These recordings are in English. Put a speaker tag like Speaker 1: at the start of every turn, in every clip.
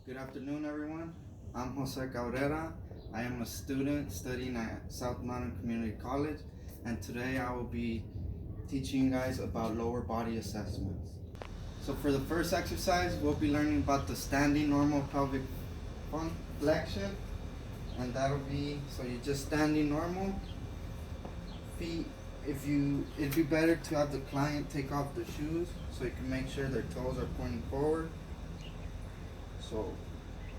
Speaker 1: Good afternoon, everyone. I'm Jose Cabrera. I am a student studying at South Mountain Community College, and today I will be teaching you guys about lower body assessments. So, for the first exercise, we'll be learning about the standing normal pelvic flexion, and that'll be so you're just standing normal. Feet, it'd be better to have the client take off the shoes so you can make sure their toes are pointing forward. So,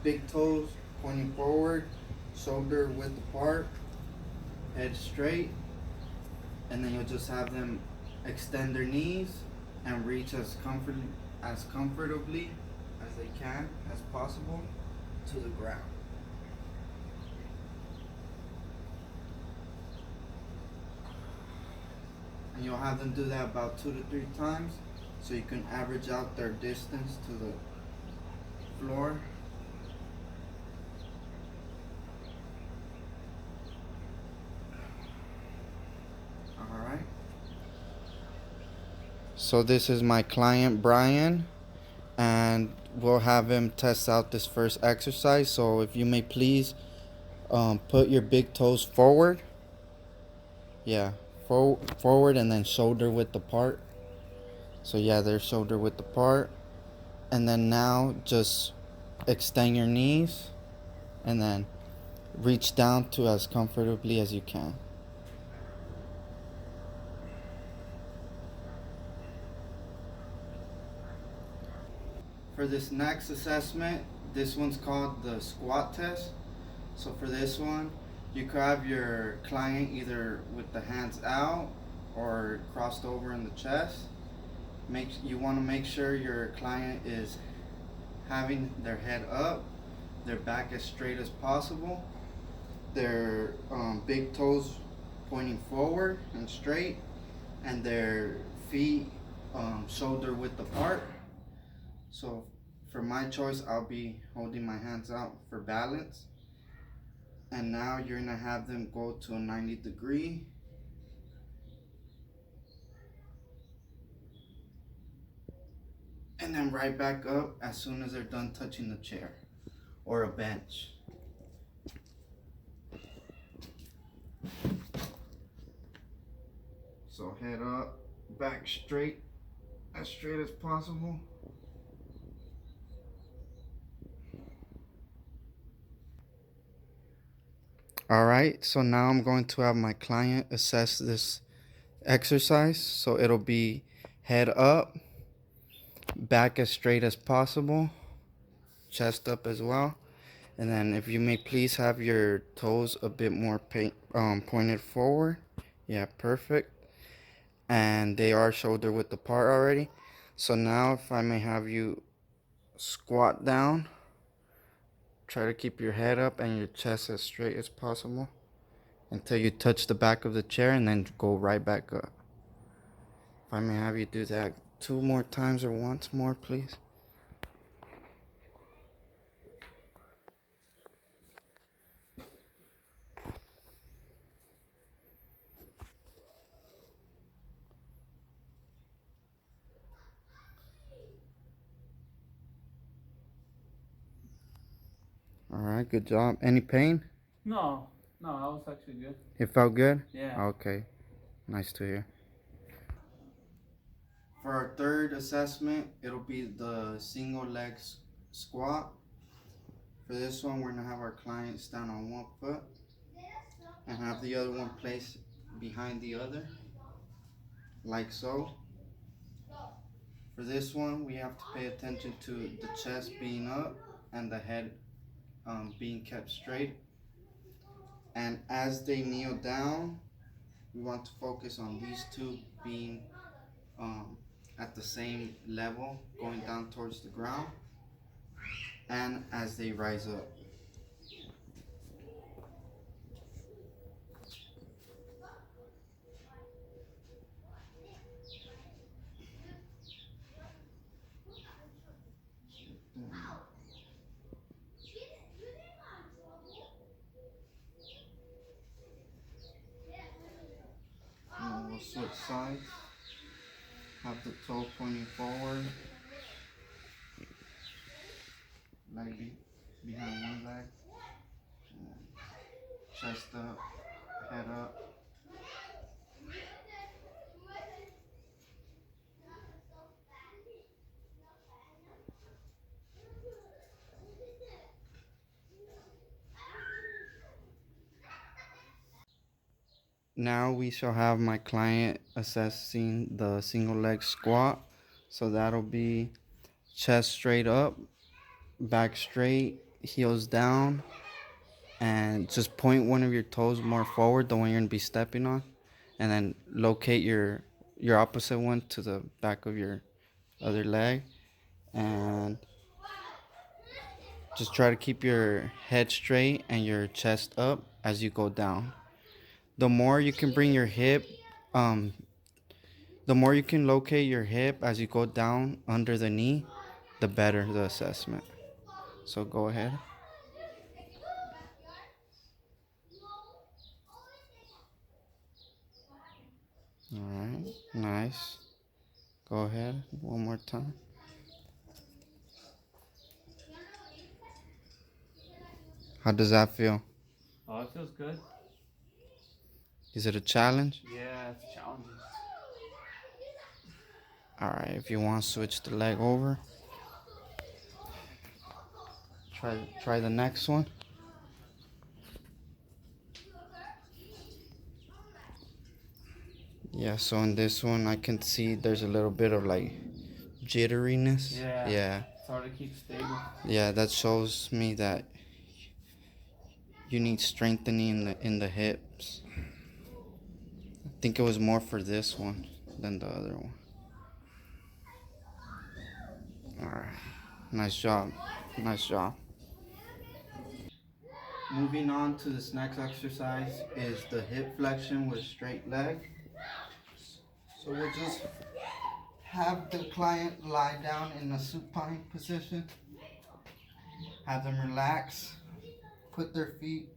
Speaker 1: big toes pointing forward, shoulder width apart, head straight, and then you'll just have them extend their knees and reach as comfortably as they can as possible to the ground. And you'll have them do that about 2 to 3 times so you can average out their distance to the floor. Alright. So this is my client Brian, and we'll have him test out this first exercise. So if you may please put your big toes forward. Yeah, forward and then shoulder width apart. So yeah, they're shoulder width apart. And then now just extend your knees and then reach down to as comfortably as you can. For this next assessment, this one's called the squat test. So for this one, you could have your client either with the hands out or crossed over in the chest. You want to make sure your client is having their head up, their back as straight as possible, their big toes pointing forward and straight, and their feet shoulder width apart. So for my choice, I'll be holding my hands out for balance. And now you're gonna have them go to a 90-degree. And then right back up as soon as they're done touching the chair or a bench. So head up, back straight, as straight as possible. Alright, so now I'm going to have my client assess this exercise. So it'll be head up, back as straight as possible, chest up as well. And then if you may please have your toes a bit more pointed forward. Yeah, perfect. And they are shoulder width apart already. So now if I may have you squat down. Try to keep your head up and your chest as straight as possible until you touch the back of the chair and then go right back up. If I may have you do that 2 more times or once more, please. Alright, good job. Any pain?
Speaker 2: No, no, that was actually good.
Speaker 1: It felt good?
Speaker 2: Yeah.
Speaker 1: Okay, nice to hear. For our third assessment, it'll be the single leg squat. For this one, we're gonna have our client stand on one foot and have the other one placed behind the other, like so. For this one, we have to pay attention to the chest being up and the head being kept straight. And as they kneel down, we want to focus on these two being at the same level, going down towards the ground, and as they rise up. Now we'll switch sides. Have the toe pointing forward. behind one leg. Chest up, head up. Now we shall have my client assessing the single leg squat. So that'll be chest straight up, back straight, heels down, and just point one of your toes more forward, the one you're gonna be stepping on, and then locate your opposite one to the back of your other leg, and just try to keep your head straight and your chest up as you go down. The more you can bring your hip, um, the more you can locate your hip as you go down under the knee, the better the assessment. So go ahead. All right, nice. Go ahead, one more time. How does that feel?
Speaker 2: Oh, it feels good.
Speaker 1: Is it a challenge?
Speaker 2: Yeah, it's challenging.
Speaker 1: All right, if you want, switch the leg over. Try the next one. Yeah, so in this one, I can see there's a little bit of like jitteriness.
Speaker 2: Yeah. It's hard to keep stable.
Speaker 1: Yeah, that shows me that you need strengthening in the hips. I think it was more for this one than the other one. All right, nice job. Nice job. Moving on to this next exercise is the hip flexion with straight leg. So we'll just have the client lie down in a supine position. Have them relax. Put their feet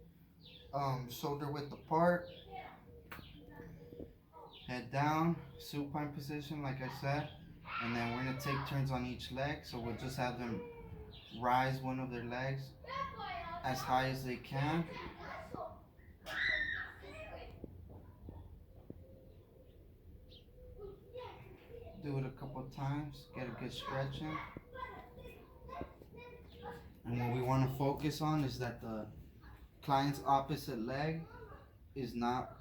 Speaker 1: shoulder width apart. Head down, supine position like I said. And then we're gonna take turns on each leg. So we'll just have them rise one of their legs as high as they can. Do it a couple times, get a good stretch in. And what we want to focus on is that the client's opposite leg is not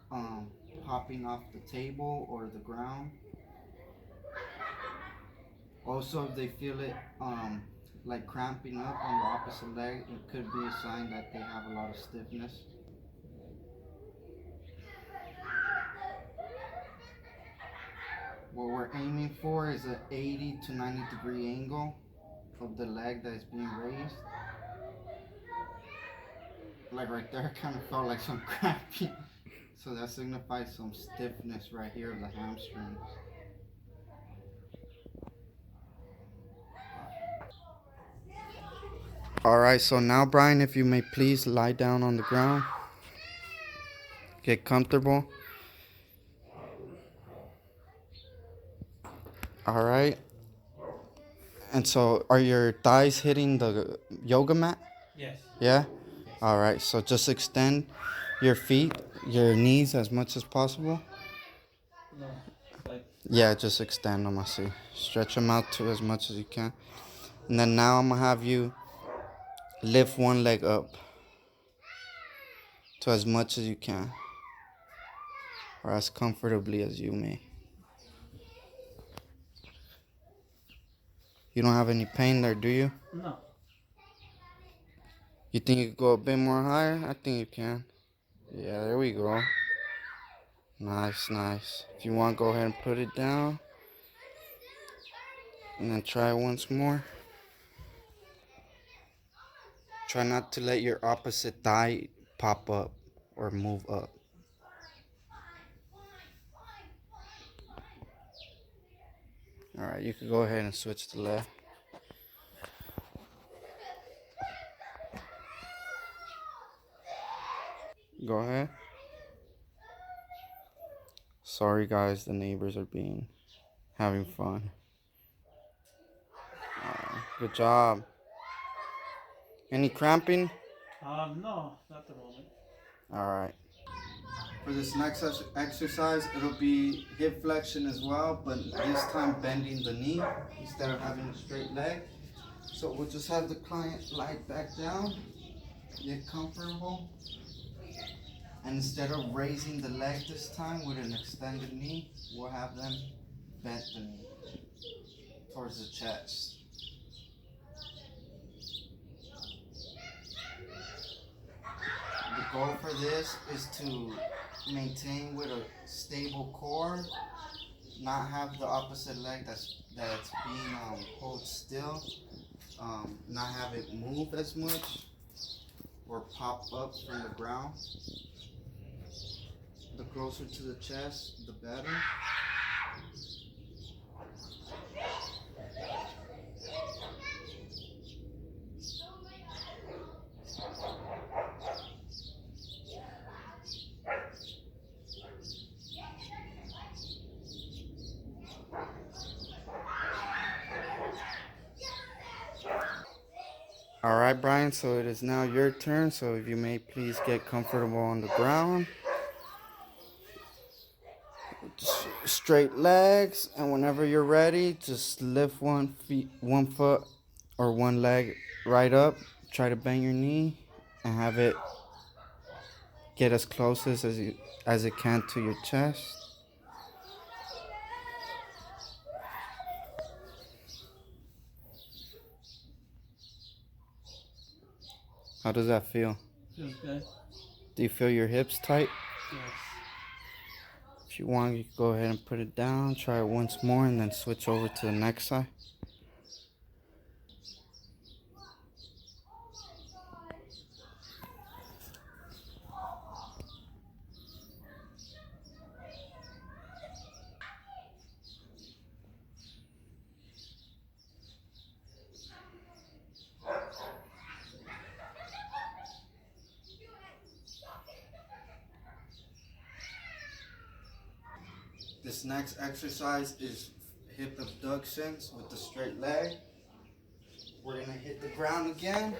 Speaker 1: popping off the table or the ground. Also, if they feel it like cramping up on the opposite leg, it could be a sign that they have a lot of stiffness. What we're aiming for is an 80 to 90 degree angle of the leg that is being raised. Like right there, kind of felt like some cramping. So that signifies some stiffness right here of the hamstrings. Alright, so now Brian, if you may please lie down on the ground. Get comfortable. Alright. And so are your thighs hitting the yoga mat?
Speaker 2: Yes.
Speaker 1: Yeah?
Speaker 2: Yes.
Speaker 1: Alright, so just extend your feet, your knees as much as possible.
Speaker 2: No. Like.
Speaker 1: Yeah, just extend them, I see. Stretch them out to as much as you can. And then now I'm going to have you lift one leg up to as much as you can. Or as comfortably as you may. You don't have any pain there, do you?
Speaker 2: No.
Speaker 1: You think you could go a bit more higher? I think you can. Yeah, there we go. Nice, nice. If you want, go ahead and put it down. And then try once more. Try not to let your opposite thigh pop up or move up. Alright, you can go ahead and switch to left. Go ahead. Sorry guys, the neighbors are having fun. Good job. Any cramping?
Speaker 2: No, not the moment.
Speaker 1: Alright. For this next exercise, it'll be hip flexion as well, but this time bending the knee instead of having a straight leg. So we'll just have the client lie back down, get comfortable, and instead of raising the leg this time with an extended knee, we'll have them bend the knee towards the chest. The goal for this is to maintain with a stable core, not have the opposite leg that's being hold still, not have it move as much or pop up from the ground. The closer to the chest, the better. Alright, Brian, so it is now your turn. So if you may please get comfortable on the ground. Straight legs, and whenever you're ready, just lift one foot or one leg right up. Try to bend your knee and have it get as close as it can to your chest. How does that feel?
Speaker 2: Feels good.
Speaker 1: Do you feel your hips tight?
Speaker 2: Yes.
Speaker 1: If you want, you can go ahead and put it down. Try it once more and then switch over to the next side. This next exercise is hip abductions with the straight leg. We're gonna hit the ground again.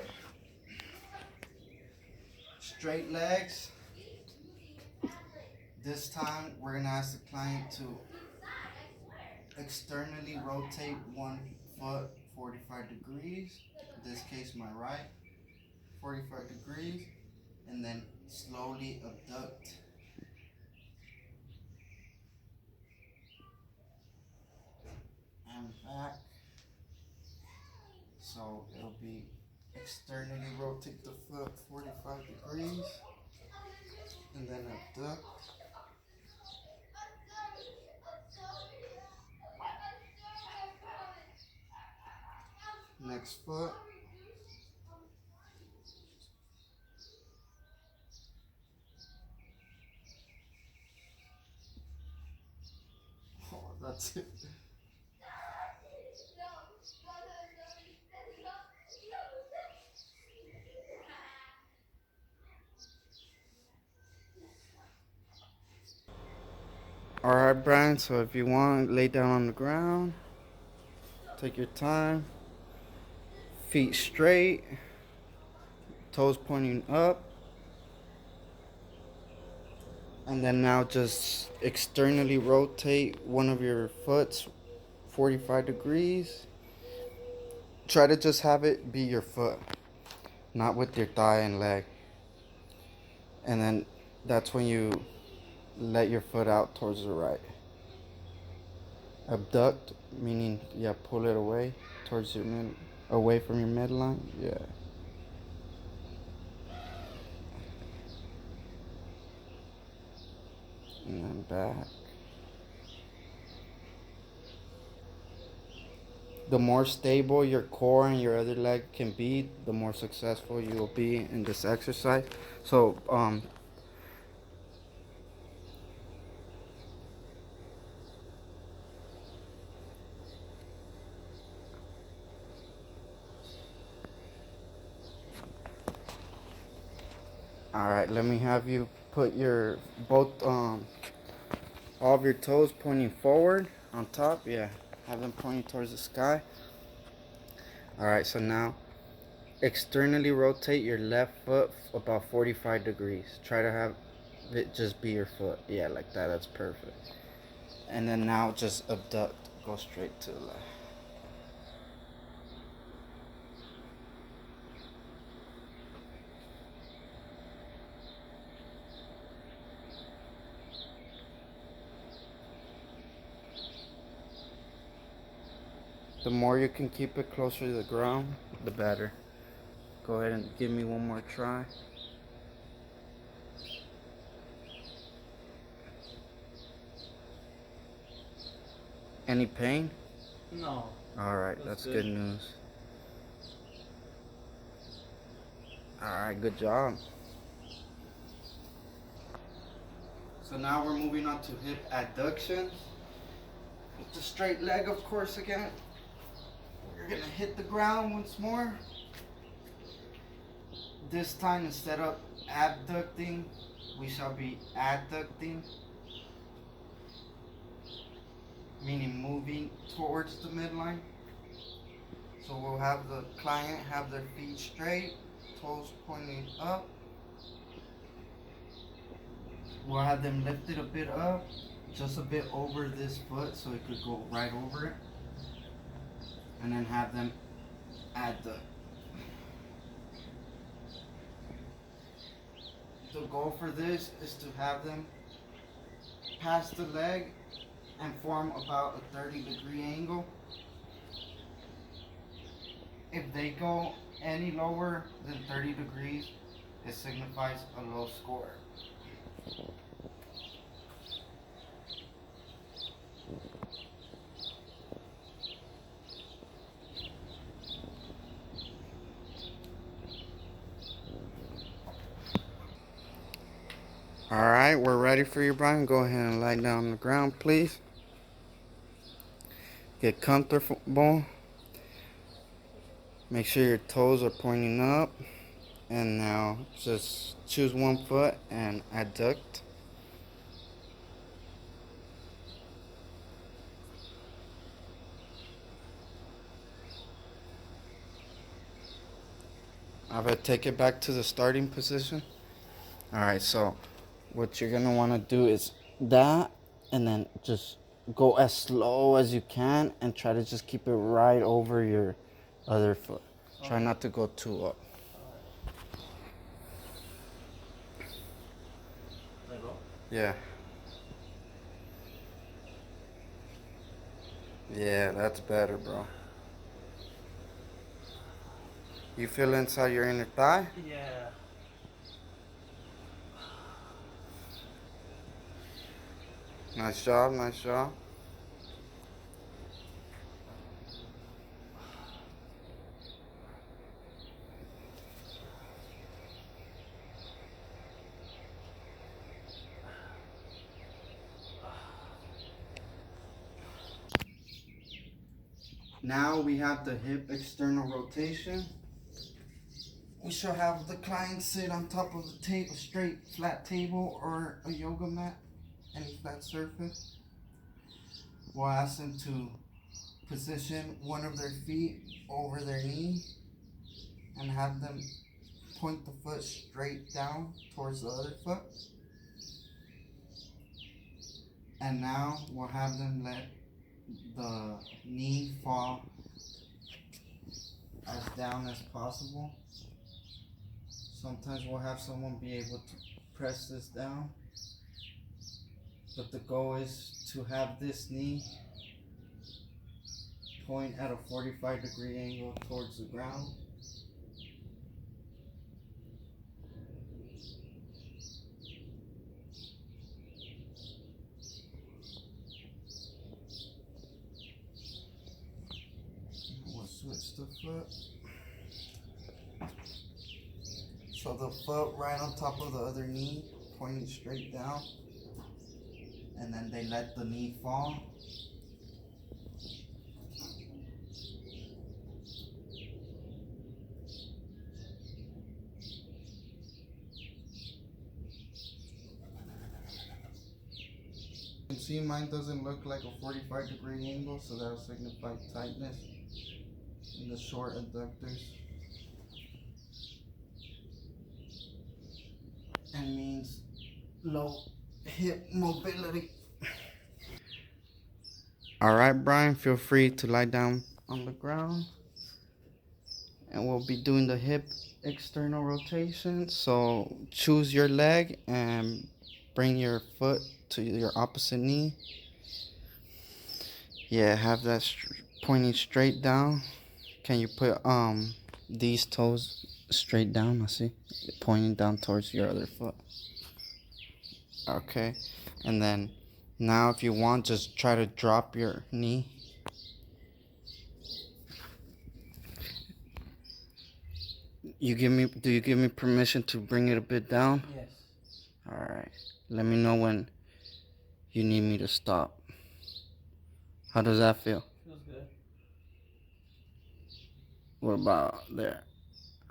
Speaker 1: Straight legs. This time we're gonna ask the client to externally rotate one foot 45 degrees. In this case, my right, 45 degrees, and then slowly abduct. And back. So it'll be externally rotate the foot 45 degrees and then abduct. Next foot. Oh, that's it. Alright, Brian, so if you want, lay down on the ground. Take your time. Feet straight. Toes pointing up. And then now just externally rotate one of your foots 45 degrees. Try to just have it be your foot, not with your thigh and leg. And then that's when you let your foot out towards the right. Abduct, meaning, yeah, pull it away towards your away from your midline. Yeah. And then back. The more stable your core and your other leg can be, the more successful you will be in this exercise. So, alright, let me have you put your all of your toes pointing forward on top. Yeah, have them pointing towards the sky. Alright, so now externally rotate your left foot about 45 degrees. Try to have it just be your foot. Yeah, like that. That's perfect. And then now just abduct. Go straight to the left. The more you can keep it closer to the ground, the better. Go ahead and give me one more try. Any pain?
Speaker 2: No.
Speaker 1: Alright, that's good news. Alright, good job. So now we're moving on to hip adduction. With the straight leg, of course, again. We're gonna hit the ground once more. This time, instead of abducting, we shall be adducting, meaning moving towards the midline. So we'll have the client have their feet straight, toes pointing up. We'll have them lifted a bit up, just a bit over this foot so it could go right over it. And then have them adduct. The goal for this is to have them pass the leg and form about a 30-degree angle. If they go any lower than 30 degrees, it signifies a low score. Alright, we're ready for you, Brian. Go ahead and lie down on the ground, please. Get comfortable. Make sure your toes are pointing up. And now just choose one foot and adduct. I'm going to take it back to the starting position. Alright, so what you're going to want to do is that, and then just go as slow as you can and try to just keep it right over your other foot. Try not to go too up. Yeah. Yeah, that's better, bro. You feel inside your inner thigh?
Speaker 2: Yeah.
Speaker 1: Nice job, nice job. Now we have the hip external rotation. We shall have the client sit on top of the table, straight flat table or a yoga mat, any flat surface. We'll ask them to position one of their feet over their knee and have them point the foot straight down towards the other foot. And now we'll have them let the knee fall as down as possible. Sometimes we'll have someone be able to press this down, but the goal is to have this knee point at a 45-degree angle towards the ground. We'll switch the foot. So the foot right on top of the other knee, pointing straight down. And then they let the knee fall. You can see mine doesn't look like a 45-degree angle, so that'll signify tightness in the short adductors. and means low hip mobility. Alright, Brian, feel free to lie down on the ground. And we'll be doing the hip external rotation. So choose your leg and bring your foot to your opposite knee. Yeah, have that pointing straight down. Can you put these toes straight down? I see, pointing down towards your other foot. Okay, and then now if you want, just try to drop your knee. Do you give me permission to bring it a bit down?
Speaker 2: Yes.
Speaker 1: All right. Let me know when you need me to stop. How does that feel?
Speaker 2: Feels good.
Speaker 1: What about there?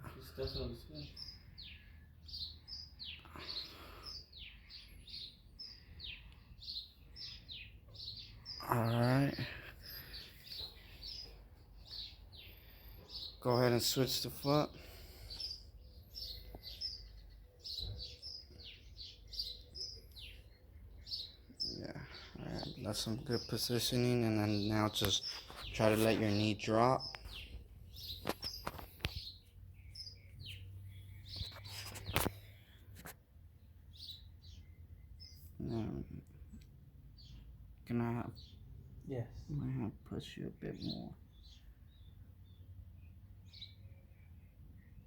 Speaker 2: It still feels good.
Speaker 1: All right. Go ahead and switch the foot. Yeah. All right. That's some good positioning, and then now just try to let your knee drop. Can I have?
Speaker 2: Yes.
Speaker 1: Might have to push you a bit more.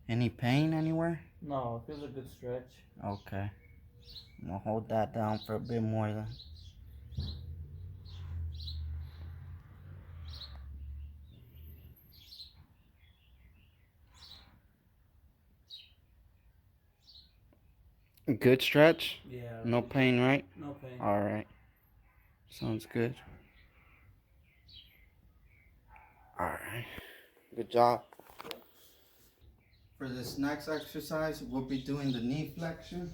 Speaker 1: Any pain anywhere?
Speaker 2: No, it feels a good stretch.
Speaker 1: Okay. I'm gonna hold that down for a bit more then. Good stretch?
Speaker 2: Yeah.
Speaker 1: No pain, right?
Speaker 2: No pain.
Speaker 1: All right. Sounds good. All right. Good job. For this next exercise, we'll be doing the knee flexion.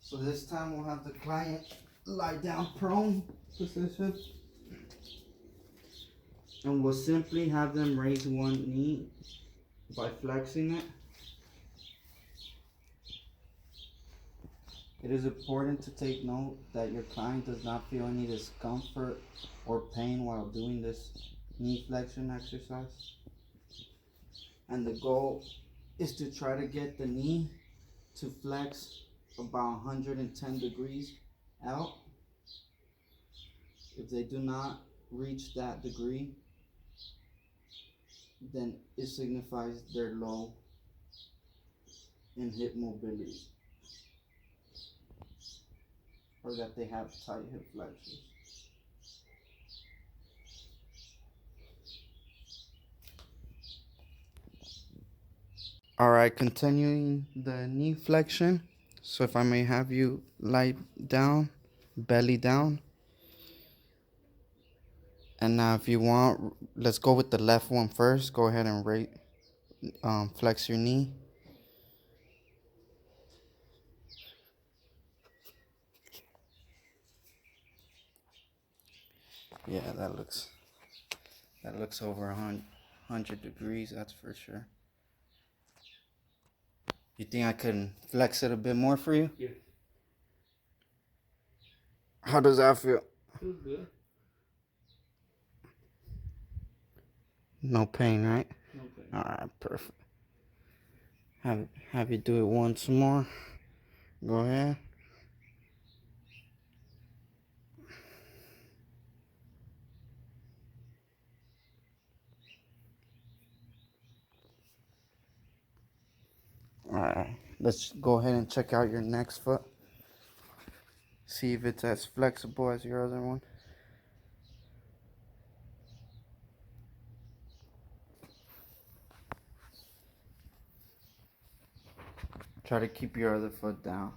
Speaker 1: So this time we'll have the client lie down prone position. And we'll simply have them raise one knee by flexing it. It is important to take note that your client does not feel any discomfort or pain while doing this knee flexion exercise. And the goal is to try to get the knee to flex about 110 degrees out. If they do not reach that degree, then it signifies they're low in hip mobility, or that they have tight hip flexors. All right, continuing the knee flexion. So if I may have you lie down, belly down. And now if you want, let's go with the left one first. Go ahead and flex your knee. Yeah, that looks over 100 degrees, that's for sure. You think I can flex it a bit more for you?
Speaker 2: Yeah.
Speaker 1: How does that feel?
Speaker 2: Feels good.
Speaker 1: No pain, right?
Speaker 2: No pain.
Speaker 1: All right, perfect. Have you do it once more. Go ahead. All right, let's go ahead and check out your next foot. See if it's as flexible as your other one. Try to keep your other foot down.